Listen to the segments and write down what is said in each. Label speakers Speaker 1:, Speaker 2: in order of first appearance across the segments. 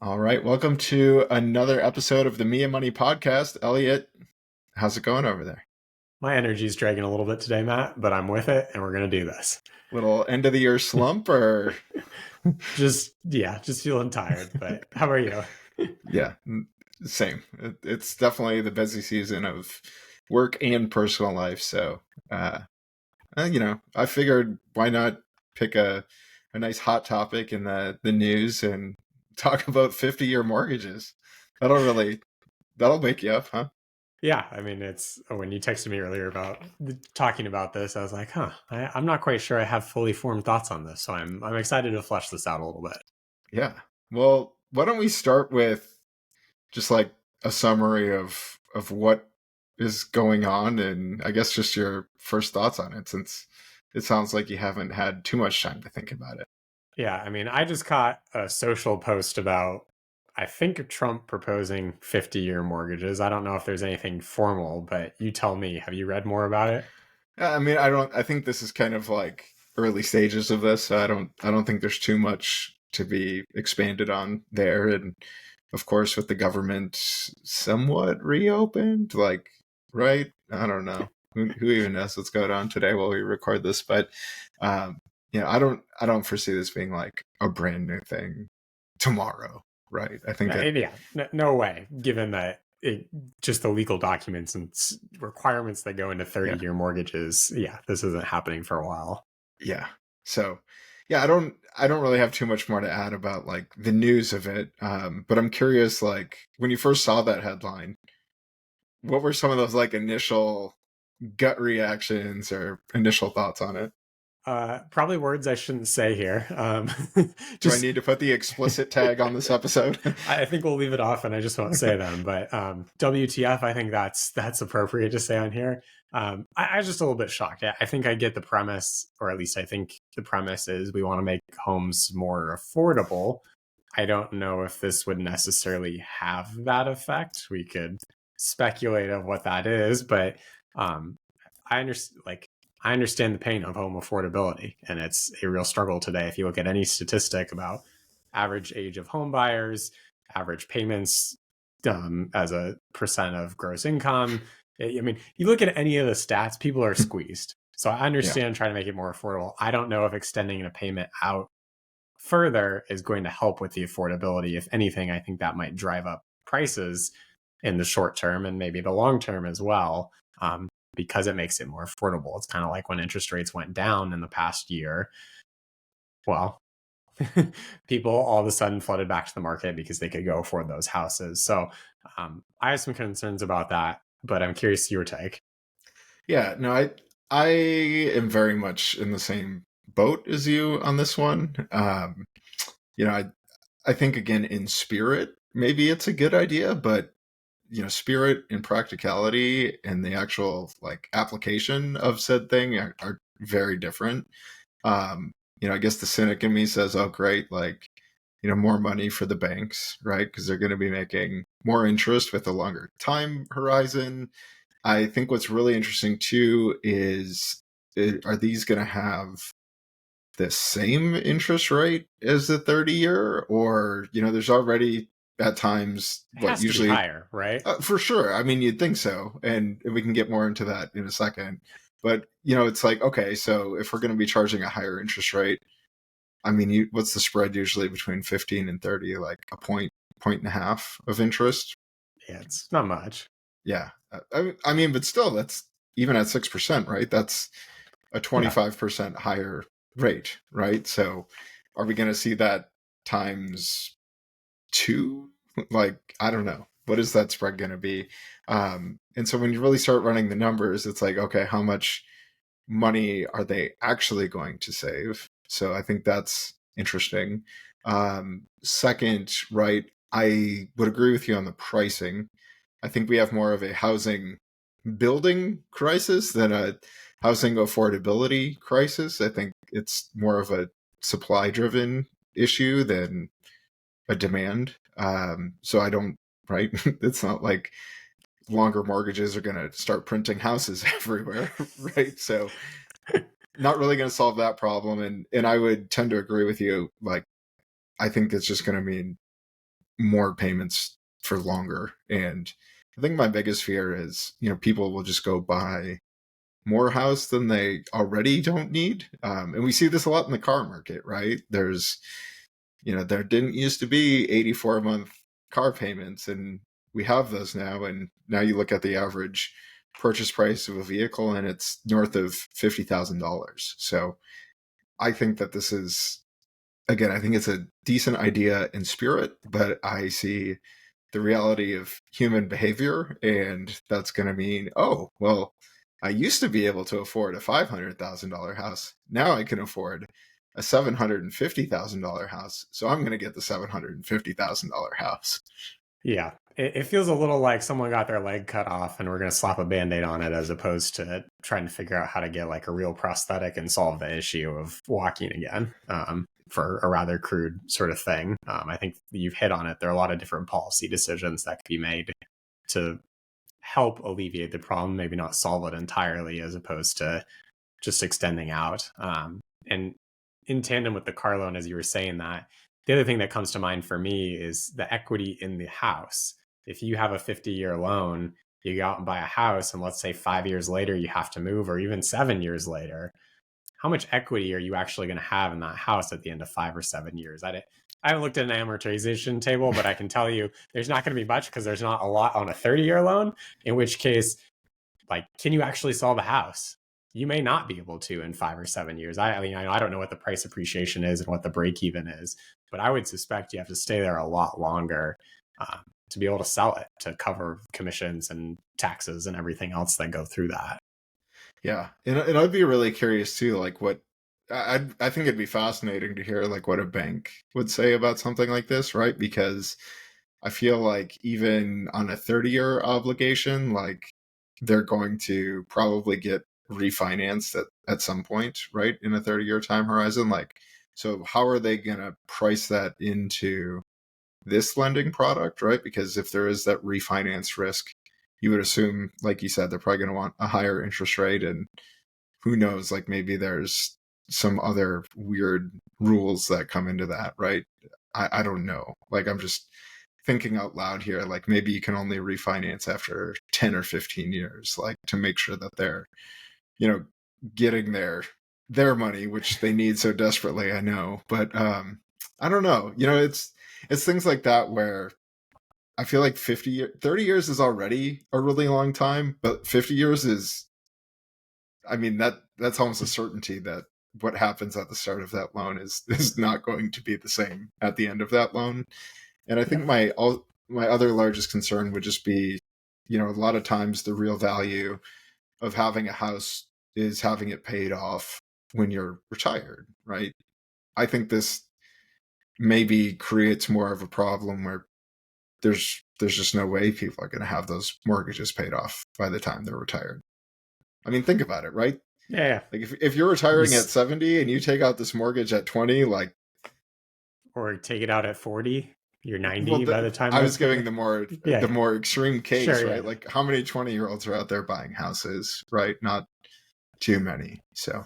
Speaker 1: All right, welcome to another episode of the Me and Money podcast. Elliott, how's it going over there?
Speaker 2: My energy's dragging a little bit today, Matt, but I'm with it and we're going to do this.
Speaker 1: Little end of the year slump or
Speaker 2: just feeling tired, but how are you?
Speaker 1: yeah, same. It's definitely the busy season of work and personal life. So, uh, I figured why not pick a nice hot topic in the news and talk about 50-year mortgages. That'll wake you up, huh?
Speaker 2: Yeah, I mean, it's when you texted me earlier about talking about this, I was like, I'm not quite sure I have fully formed thoughts on this. So I'm excited to flesh this out a little bit.
Speaker 1: Yeah. Well, why don't we start with just like a summary of what is going on, and I guess just your first thoughts on it, since it sounds like you haven't had too much time to think about it.
Speaker 2: Yeah, I mean, I just caught a social post about, I think, Trump proposing 50-year mortgages. I don't know if there's anything formal, but you tell me. Have you read more about it?
Speaker 1: I mean, I think this is kind of like early stages of this, so I don't think there's too much to be expanded on there. And of course, with the government somewhat reopened, like, right? I don't know. Who even knows what's going on today while we record this, but um I don't foresee this being like a brand new thing tomorrow, right? I think that
Speaker 2: Yeah, no way, given that just the legal documents and requirements that go into
Speaker 1: yeah,
Speaker 2: 30-year mortgages. Yeah, this isn't happening for a while.
Speaker 1: yeah. So yeah, I don't really have too much more to add about like the news of it. But I'm curious, like when you first saw that headline, what were some of those like initial gut reactions or initial thoughts on it?
Speaker 2: Probably words I shouldn't say here.
Speaker 1: Do I
Speaker 2: Just
Speaker 1: need to put the explicit tag on this episode?
Speaker 2: I think we'll leave it off, and I just won't say them. But WTF? I think that's appropriate to say on here. I was just a little bit shocked. I think I get the premise, or at least I think the premise is we want to make homes more affordable. I don't know if this would necessarily have that effect. We could speculate of what that is, but um, I understand. I understand the pain of home affordability, and it's a real struggle today. If you look at any statistic about average age of home buyers, average payments as a percent of gross income. I mean, you look at any of the stats, people are squeezed. So I
Speaker 1: Yeah.
Speaker 2: understand trying to make it more affordable. I don't know if extending a payment out further is going to help with the affordability. If anything, I think that might drive up prices in the short term and maybe the long term as well, because it makes it more affordable. It's kind of like when interest rates went down in the past year. Well, people all of a sudden flooded back to the market because they could go afford those houses. So I have some concerns about that, but I'm curious your take.
Speaker 1: Yeah, no, I am very much in the same boat as you on this one. You know, I think again in spirit, maybe it's a good idea, but spirit and practicality and the actual like application of said thing are very different. Um, I guess the cynic in me says, "Oh, great! Like, more money for the banks, right? Because they're going to be making more interest with a longer time horizon." I think what's really interesting too is, are these going to have the same interest rate as the 30-year, or there's already at times
Speaker 2: It
Speaker 1: what
Speaker 2: has to be
Speaker 1: usually
Speaker 2: higher, right?
Speaker 1: for sure. I mean, you'd think so, and we can get more into that in a second. But it's like, okay, so if we're going to be charging a higher interest rate, I mean, what's the spread usually between 15 and 30? Like a point and a half of interest.
Speaker 2: Yeah, it's not much.
Speaker 1: Yeah, I mean, but still, that's even at 6%, right? That's a
Speaker 2: Yeah.
Speaker 1: 25% higher rate, right? So, are we going to see that times two? Like, I don't know. What is that spread going to be? And so when you really start running the numbers, it's like, okay, how much money are they actually going to save? So I think that's interesting. Second, right, I would agree with you on the pricing. I think we have more of a housing building crisis than a housing affordability crisis. I think it's more of a supply driven issue than a demand. So I don't, right? It's not like longer mortgages are going to start printing houses everywhere, right? So not really going to solve that problem. And I would tend to agree with you. Like, I think it's just going to mean more payments for longer. And I think my biggest fear is, people will just go buy more house than they already don't need. And we see this a lot in the car market, right? There didn't used to be 84-month car payments, and we have those now. And now you look at the average purchase price of a vehicle and it's north of $50,000. So I think that this is, again, I think it's a decent idea in spirit, but I see the reality of human behavior, and that's going to mean, oh, well, I used to be able to afford a $500,000 house. Now I can afford a $750,000 house. So I'm going to get the $750,000 house.
Speaker 2: Yeah. It feels a little like someone got their leg cut off and we're going to slap a Band-Aid on it, as opposed to trying to figure out how to get like a real prosthetic and solve the issue of walking again, for a rather crude sort of thing. I think you've hit on it. There are a lot of different policy decisions that could be made to help alleviate the problem, maybe not solve it entirely, as opposed to just extending out. And in tandem with the car loan, as you were saying that, the other thing that comes to mind for me is the equity in the house. If you have a 50-year loan, you go out and buy a house, and let's say 5 years later you have to move, or even 7 years later, how much equity are you actually going to have in that house at the end of 5 or 7 years? I haven't looked at an amortization table, but I can tell you there's not going to be much, because there's not a lot on a 30-year loan, in which case, like, can you actually sell the house? You may not be able to in 5 or 7 years. I mean, I don't know what the price appreciation is and what the break even is, but I would suspect you have to stay there a lot longer to be able to sell it, to cover commissions and taxes and everything else that go through that.
Speaker 1: Yeah. And I'd be really curious too, like I think it'd be fascinating to hear like what a bank would say about something like this, right? Because I feel like even on a 30-year obligation, like they're going to probably get refinanced at some point, right? In a 30-year time horizon. Like, so how are they going to price that into this lending product, right? Because if there is that refinance risk, you would assume, like you said, they're probably going to want a higher interest rate. And who knows, like maybe there's some other weird rules that come into that, right? I don't know. Like, I'm just thinking out loud here. Like, maybe you can only refinance after 10 or 15 years, like to make sure that they're, getting their money, which they need so desperately, I know. But I don't know. It's things like that where I feel like 30 years is already a really long time, but 50 years is, I mean, that's almost a certainty that what happens at the start of that loan is not going to be the same at the end of that loan. And I think my other largest concern would just be, a lot of times the real value of having a house is having it paid off when you're retired, right? I think this maybe creates more of a problem where there's just no way people are going to have those mortgages paid off by the time they're retired. I mean, think about it, right?
Speaker 2: Yeah.
Speaker 1: Like if you're retiring at 70 and you take out this mortgage at 20, like,
Speaker 2: or take it out at 40, you're 90
Speaker 1: well,
Speaker 2: by the time
Speaker 1: I was giving the more extreme case,
Speaker 2: Sure,
Speaker 1: right?
Speaker 2: yeah.
Speaker 1: Like, how many 20-year-olds are out there buying houses, right? Not too many. So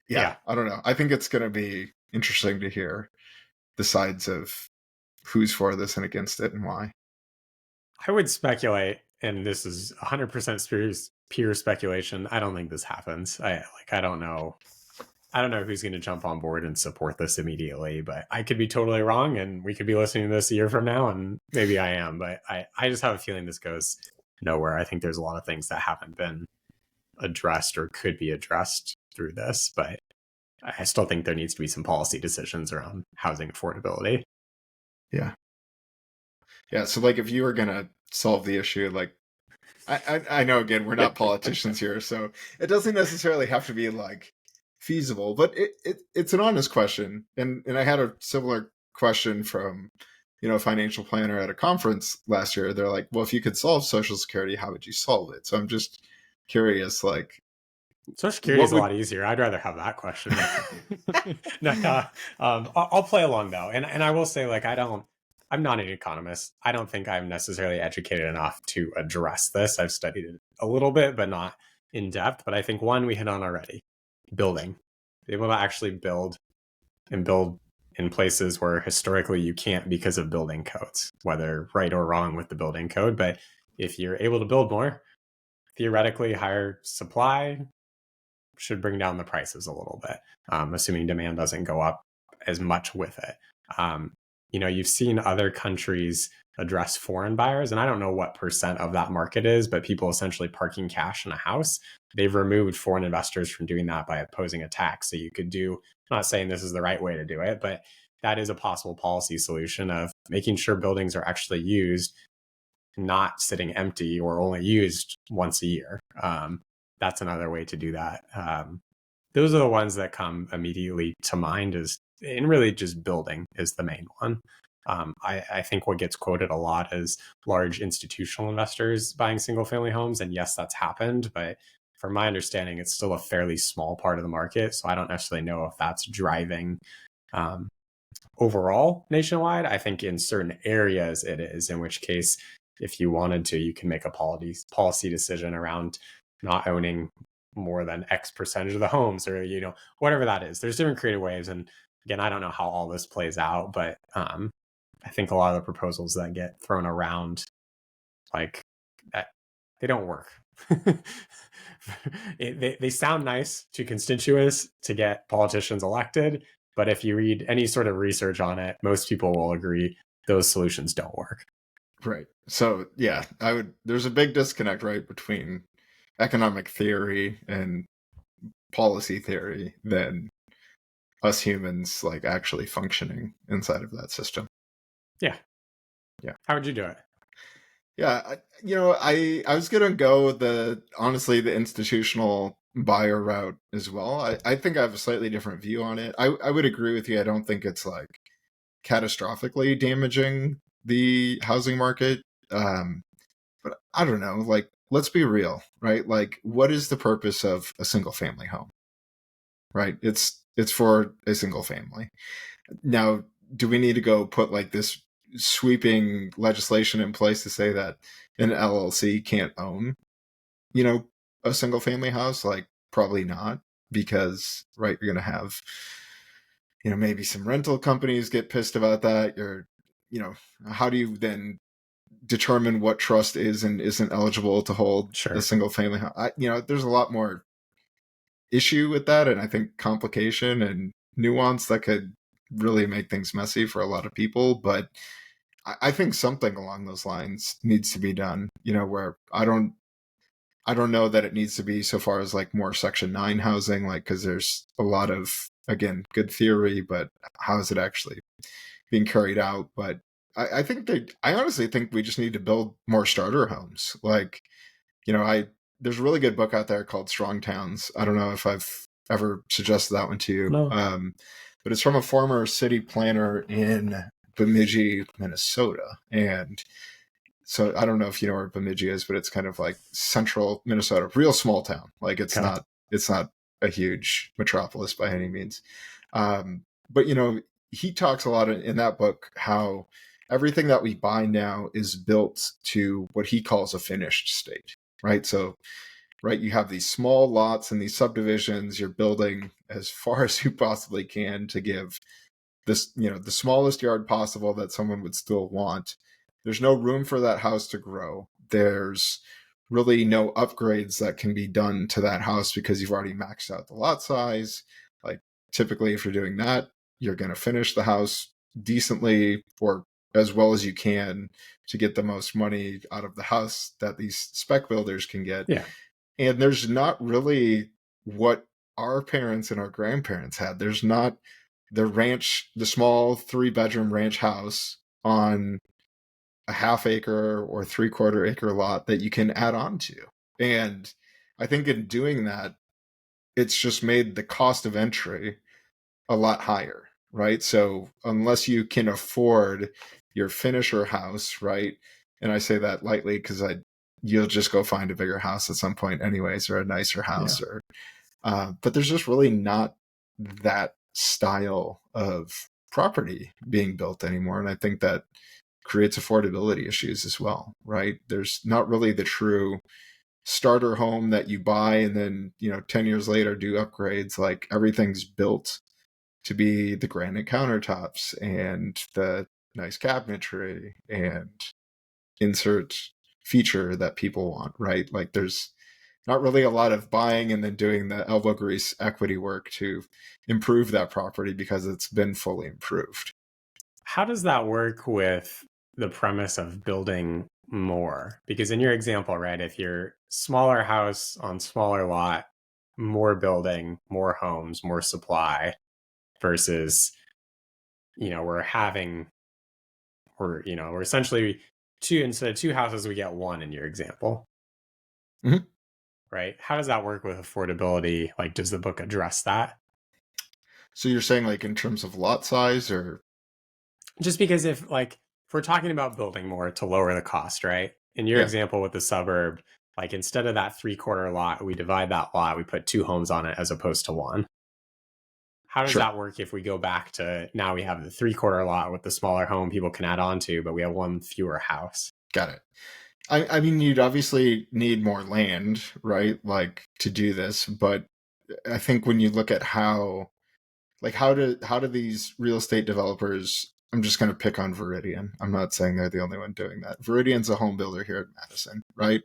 Speaker 1: yeah, I don't know. I think it's going to be interesting to hear the sides of who's for this and against it and why.
Speaker 2: I would speculate, and this is 100% pure speculation. I don't think this happens. I don't know. I don't know who's going to jump on board and support this immediately, but I could be totally wrong, and we could be listening to this a year from now, and maybe I am. But I just have a feeling this goes nowhere. I think there's a lot of things that haven't been addressed or could be addressed through this, but I still think there needs to be some policy decisions around housing affordability.
Speaker 1: Yeah. Yeah. So like if you were going to solve the issue, like I know, again, we're not politicians here, so it doesn't necessarily have to be like feasible, but it's an honest question. And I had a similar question from, a financial planner at a conference last year. They're like, well, if you could solve Social Security, how would you solve it? So I'm just curious, like,
Speaker 2: Social Security is a lot easier. I'd rather have that question. No, I'll play along though, and I will say, like, I'm not an economist. I don't think I'm necessarily educated enough to address this. I've studied it a little bit, but not in depth. But I think one we hit on already: building, be able to actually build in places where historically you can't because of building codes, whether right or wrong with the building code. But if you're able to build more, theoretically higher supply should bring down the prices a little bit, assuming demand doesn't go up as much with it. You've seen other countries address foreign buyers, and I don't know what percent of that market is, but people essentially parking cash in a house. They've removed foreign investors from doing that by imposing a tax. So you could do, I'm not saying this is the right way to do it, but that is a possible policy solution of making sure buildings are actually used, not sitting empty or only used once a year. That's another way to do that. Those are the ones that come immediately to mind, and really just building is the main one. I think what gets quoted a lot is large institutional investors buying single family homes. And yes, that's happened, but from my understanding, it's still a fairly small part of the market. So I don't necessarily know if that's driving overall nationwide. I think in certain areas it is, in which case, if you wanted to, you can make a policy decision around not owning more than X percentage of the homes, or, whatever that is. There's different creative ways. And again, I don't know how all this plays out, but I think a lot of the proposals that get thrown around like that, they don't work. They sound nice to constituents to get politicians elected, but if you read any sort of research on it, most people will agree those solutions don't work.
Speaker 1: Right. So yeah, there's a big disconnect, right, between economic theory and policy theory than us humans like actually functioning inside of that system.
Speaker 2: Yeah. How would you do it?
Speaker 1: Yeah, I was gonna go honestly the institutional buyer route as well. I think I have a slightly different view on it. I would agree with you. I don't think it's like catastrophically damaging the housing market. But I don't know, like, let's be real, right? Like, what is the purpose of a single family home? Right? It's for a single family. Now, do we need to go put like this sweeping legislation in place to say that an LLC can't own, a single family house? Like, probably not, because, right, you're going to have, maybe some rental companies get pissed about that. How do you then determine what trust is and isn't eligible to hold a single family house? There's a lot more issue with that, and I think complication and nuance that could really make things messy for a lot of people. But I think something along those lines needs to be done, where I don't know that it needs to be so far as like more Section 9 housing, like, because there's a lot of, again, good theory, but how is it actually being carried out? But I honestly think we just need to build more starter homes. Like, there's a really good book out there called Strong Towns. I don't know if I've ever suggested that one to you.
Speaker 2: No.
Speaker 1: But it's from a former city planner in Bemidji, Minnesota. And so I don't know if you know where Bemidji is, but it's kind of like central Minnesota, real small town. Like, it's not a huge metropolis by any means. But he talks a lot in that book how everything that we buy now is built to what he calls a finished state, right? So, right, you have these small lots and these subdivisions. You're building as far as you possibly can to give this, the smallest yard possible that someone would still want. There's no room for that house to grow. There's really no upgrades that can be done to that house because you've already maxed out the lot size. Like, typically, if you're doing that, you're going to finish the house decently or as well as you can to get the most money out of the house that these spec builders can get.
Speaker 2: Yeah.
Speaker 1: And there's not really what our parents and our grandparents had. There's not the small 3-bedroom ranch house on a half acre or 3/4 acre lot that you can add on to. And I think in doing that, it's just made the cost of entry a lot higher, right? So unless you can afford your finisher house, right? And I say that lightly because you'll just go find a bigger house at some point anyways, or a nicer house. But there's just really not that style of property being built anymore. And I think that creates affordability issues as well, right? There's not really the true starter home that you buy and then, 10 years later do upgrades. Like, everything's built to be the granite countertops and the nice cabinetry and insert feature that people want, right? Like there's not really a lot of buying and then doing the elbow grease equity work to improve that property because it's been fully improved.
Speaker 2: How does that work with the premise of building more? Because in your example, right, if you're smaller house on smaller lot, more building, more homes, more supply versus, we're essentially instead of two houses, we get one in your example,
Speaker 1: Mm-hmm.
Speaker 2: right? How does that work with affordability? Like, does the book address that?
Speaker 1: So you're saying like in terms of lot size or?
Speaker 2: Just because if we're talking about building more to lower the cost, right? In your
Speaker 1: Yeah,
Speaker 2: example with the suburb, like instead of that 3/4 lot, we divide that lot, we put two homes on it as opposed to one. How does
Speaker 1: sure.
Speaker 2: that work if we go back to now we have the 3/4 lot with the smaller home people can add on to, but we have one fewer house?
Speaker 1: Got it. I mean, you'd obviously need more land, right? Like to do this, but I think when you look at how do these real estate developers, I'm just going to pick on Viridian. I'm not saying they're the only one doing that. Viridian's a home builder here at Madison, right?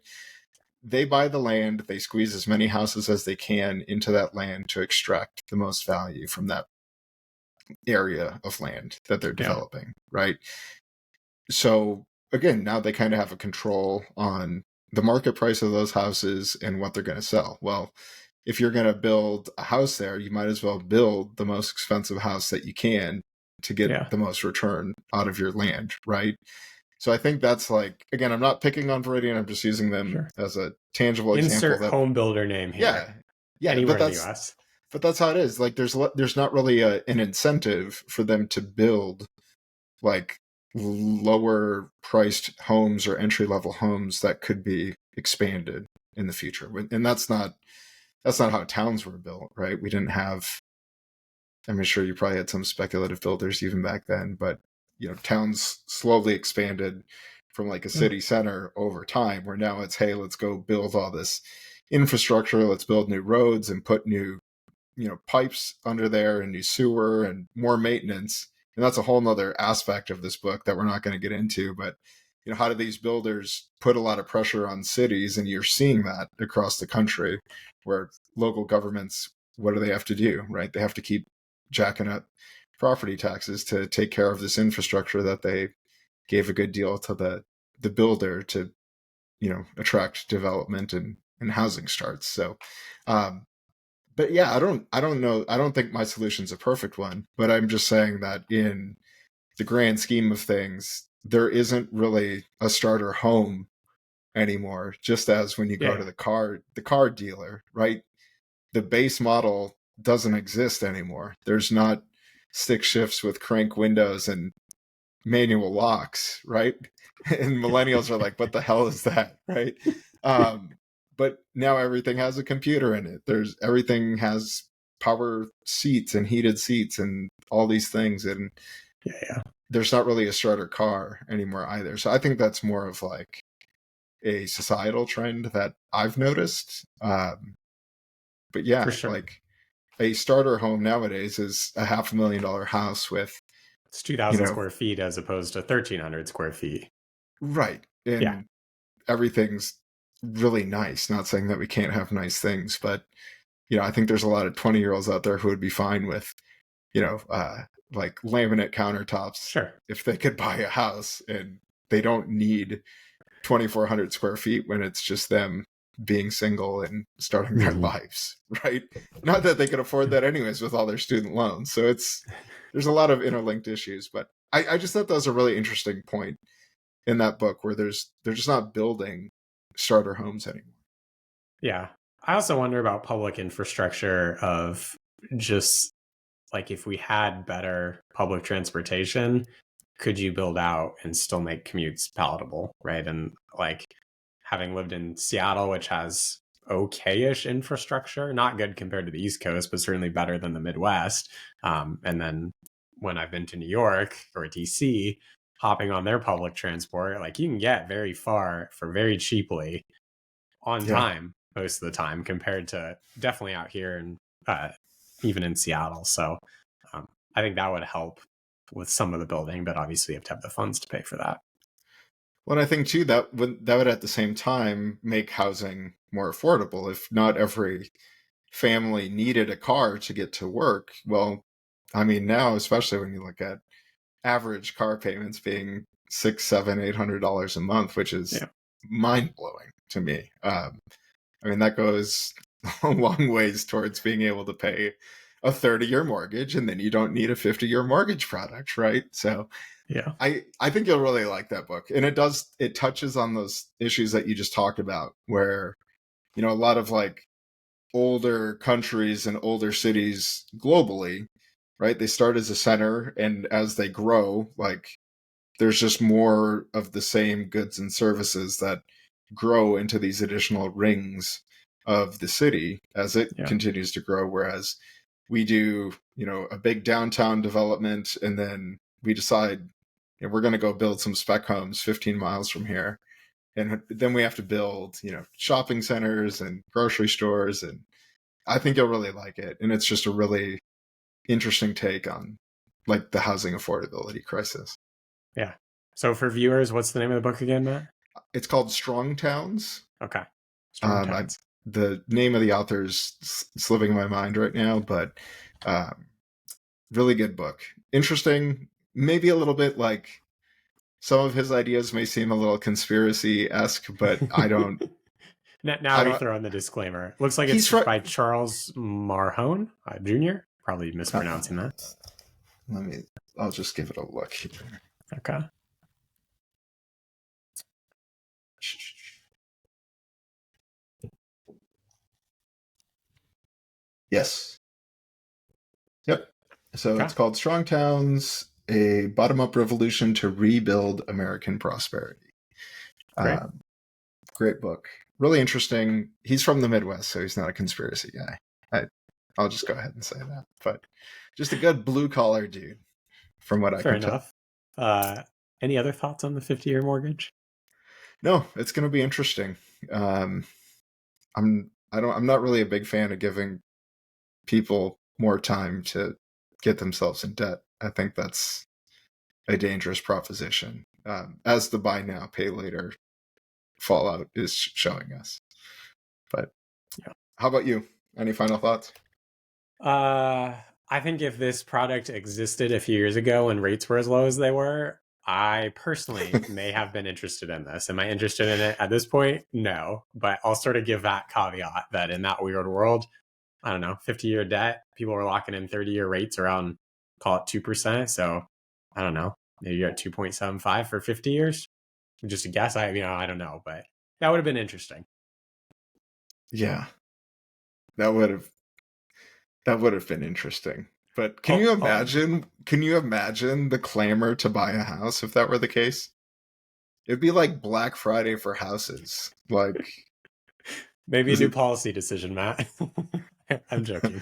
Speaker 1: They buy the land, they squeeze as many houses as they can into that land to extract the most value from that area of land that they're
Speaker 2: Yeah.
Speaker 1: developing, right? So again, now they kind of have a control on the market price of those houses and what they're going to sell. Well, if you're going to build a house there, you might as well build the most expensive house that you can to get
Speaker 2: Yeah.
Speaker 1: the most return out of your land, right? So I think that's like, again, I'm not picking on Viridian, I'm just using them
Speaker 2: Sure.
Speaker 1: as a tangible example
Speaker 2: Insert
Speaker 1: that,
Speaker 2: home builder name here.
Speaker 1: yeah, yeah,
Speaker 2: Anywhere in the US.
Speaker 1: but that's how it is. Like there's not really an incentive for them to build like lower priced homes or entry level homes that could be expanded in the future. And that's not how towns were built, right? We didn't have, I'm sure you probably had some speculative builders even back then, but towns slowly expanded from like a
Speaker 2: Yeah.
Speaker 1: city center over time, where now it's, hey, let's go build all this infrastructure, let's build new roads and put new pipes under there and new sewer and more maintenance. And that's a whole nother aspect of this book that we're not going to get into, but how do these builders put a lot of pressure on cities? And you're seeing that across the country, where local governments, what do they have to do, right? They have to keep jacking up property taxes to take care of this infrastructure that they gave a good deal to the builder to attract development and housing starts. So but yeah, I don't know. I don't think my solution's a perfect one, but I'm just saying that in the grand scheme of things, there isn't really a starter home anymore. Just as when you go to
Speaker 2: Yeah.
Speaker 1: the car dealer, right? The base model doesn't exist anymore. There's not stick shifts with crank windows and manual locks, right? And millennials are like, what the hell is that, right? But now everything has a computer in it. Everything has power seats and heated seats and all these things, and
Speaker 2: Yeah. Yeah.
Speaker 1: there's not really a starter car anymore either. So I think that's more of like a societal trend that I've noticed. But
Speaker 2: For
Speaker 1: yeah,
Speaker 2: sure.
Speaker 1: like a starter home nowadays is a $500,000 house with,
Speaker 2: It's
Speaker 1: you
Speaker 2: 2,000
Speaker 1: know,
Speaker 2: square feet as opposed to 1,300 square feet.
Speaker 1: right.
Speaker 2: Yeah.
Speaker 1: And everything's really nice. Not saying that we can't have nice things, but I think there's a lot of 20-year-olds out there who would be fine with, you know, uh, like laminate countertops
Speaker 2: Sure.
Speaker 1: if they could buy a house, and they don't need 2,400 square feet when it's just them being single and starting their
Speaker 2: Mhm.
Speaker 1: lives, right? Not that they could afford that anyways with all their student loans. So there's a lot of interlinked issues, but I just thought that was a really interesting point in that book, where they're just not building starter homes anymore.
Speaker 2: Yeah. I also wonder about public infrastructure of just like if we had better public transportation, could you build out and still make commutes palatable, right? And like having lived in Seattle, which has okay-ish infrastructure, not good compared to the East Coast, but certainly better than the Midwest. And then when I've been to New York or DC, hopping on their public transport, like you can get very far for very cheaply on
Speaker 1: Yeah.
Speaker 2: time most of the time compared to definitely out here and even in Seattle. So I think that would help with some of the building, but obviously you have to have the funds to pay for that.
Speaker 1: Well, I think too that would at the same time make housing more affordable. If not every family needed a car to get to work, well, I mean now, especially when you look at average car payments being $600, $700, $800 a month, which is mind blowing to me. I mean that goes a long ways towards being able to pay a 30-year mortgage, and then you don't need a 50-year mortgage product, right? So
Speaker 2: Yeah.
Speaker 1: I think you'll really like that book. And it touches on those issues that you just talked about, where, a lot of like older countries and older cities globally, right? They start as a center, and as they grow, like there's just more of the same goods and services that grow into these additional rings of the city as it continues to grow. Whereas we do, a big downtown development, and then we decide we're going to go build some spec homes 15 miles from here. And then we have to build, shopping centers and grocery stores. And I think you'll really like it. And it's just a really interesting take on like the housing affordability crisis.
Speaker 2: Yeah. So for viewers, what's the name of the book again, Matt?
Speaker 1: It's called Strong Towns.
Speaker 2: Okay. Strong Towns.
Speaker 1: The name of the author is slipping my mind right now, but really good book. Interesting. Maybe a little bit like some of his ideas may seem a little conspiracy-esque, but I don't.
Speaker 2: Now we throw in the disclaimer. Looks like it's by Charles Marhone Jr. Probably mispronouncing that.
Speaker 1: I'll just give it a look here.
Speaker 2: Okay.
Speaker 1: Yes. Yep. So It's called Strong Towns, a bottom-up revolution to rebuild American prosperity. Great book. Really interesting. He's from the Midwest, so he's not a conspiracy guy. I'll just go ahead and say that. But just a good blue-collar dude, from what I can tell.
Speaker 2: Fair enough. Any other thoughts on the 50-year mortgage?
Speaker 1: No, it's going to be interesting. I'm not really a big fan of giving people more time to get themselves in debt. I think that's a dangerous proposition, as the buy now, pay later fallout is showing us. But how about you? Any final thoughts?
Speaker 2: I think if this product existed a few years ago and rates were as low as they were, I personally may have been interested in this. Am I interested in it at this point? No, but I'll sort of give that caveat that in that weird world, I don't know, 50-year debt, people were locking in 30-year rates around, call it 2%. So I don't know, maybe you're at 2.75 for 50 years. Just a guess. I don't know, but that would have been interesting.
Speaker 1: Yeah, that would have been interesting. But can you imagine the clamor to buy a house if that were the case? It'd be like Black Friday for houses. Like
Speaker 2: maybe a new policy decision, Matt. I'm joking.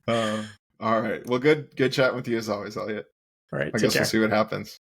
Speaker 1: All right. Well, good chatting with you as always, Elliot.
Speaker 2: All right.
Speaker 1: I guess we'll see what happens.